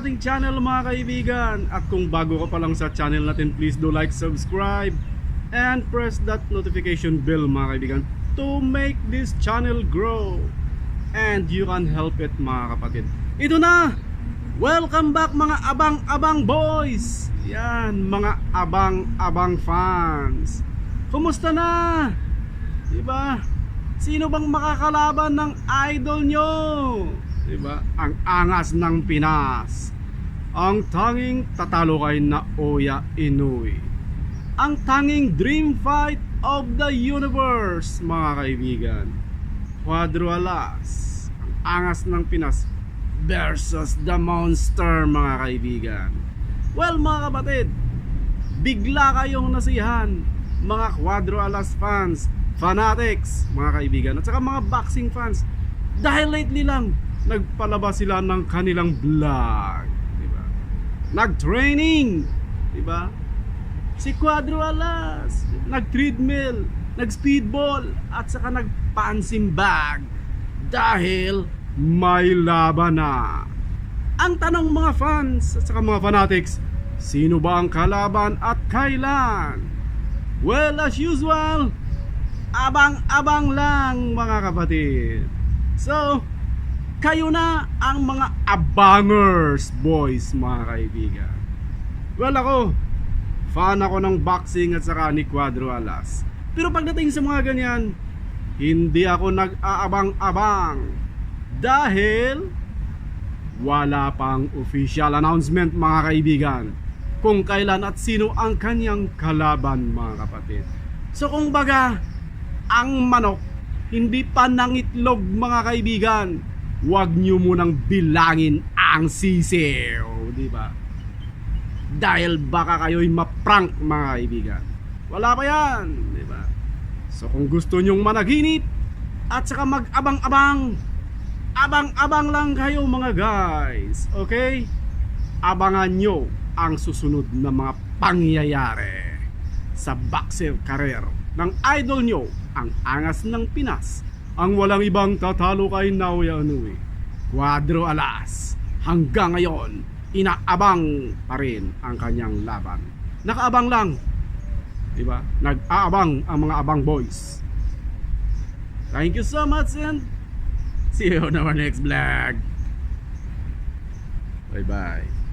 ating channel mga kaibigan. At kung bago ka pa lang sa channel natin, please do like, subscribe, and press that notification bell mga kaibigan to make this channel grow. And you can help it mga kapatid. Ito na! Welcome back mga abang-abang boys! Yan, mga abang-abang fans. Kumusta na? Diba? Sino bang makakalaban ng idol nyo? Diba? Ang angas ng Pinas. Ang tanging tatalo kay Naoya Inoue. Ang tanging dream fight of the universe, mga kaibigan. Cuadro Alas. Ang angas ng Pinas versus the monster, mga kaibigan. Well, mga kapatid, bigla kayong nasihan, mga Cuadro Alas fans, fanatics, mga kaibigan, at saka mga boxing fans, dahil lately lang nagpalabas sila ng kanilang vlog, diba? Nag-training, diba? Si Cuadro Alas nag-treadmill, nag-speedball, at saka nag-punching bag dahil may laban na. Ang tanong mga fans at saka mga fanatics, sino ba ang kalaban at kailan? Well, as usual, abang-abang lang mga kapatid. So, kayo na ang mga abangers boys, mga kaibigan. Well, ako fan ako ng boxing at saka ni Cuadro Alas. Pero pagdating sa mga ganyan, hindi ako nag-aabang-abang dahil wala pang official announcement mga kaibigan kung kailan at sino ang kanyang kalaban, mga kapatid. So kung baga, ang manok hindi pa nangitlog mga kaibigan, huwag nyo munang bilangin ang sisiw, di ba? Dahil baka kayo'y maprank mga kaibigan. Wala pa yan, di ba? So kung gusto nyong managinip at saka mag-abang-abang, abang-abang lang kayo mga guys, okay? Abangan nyo ang susunod na mga pangyayari sa boxer career ng idol nyo, ang angas ng Pinas, ang walang ibang tatalo kay Naoya Inoue, Cuadro Alas. Hanggang ngayon, inaabang pa rin ang kanyang laban. Nakaabang lang, diba? Nag-aabang ang mga abang boys. Thank you so much and see you on our next vlog. Bye bye.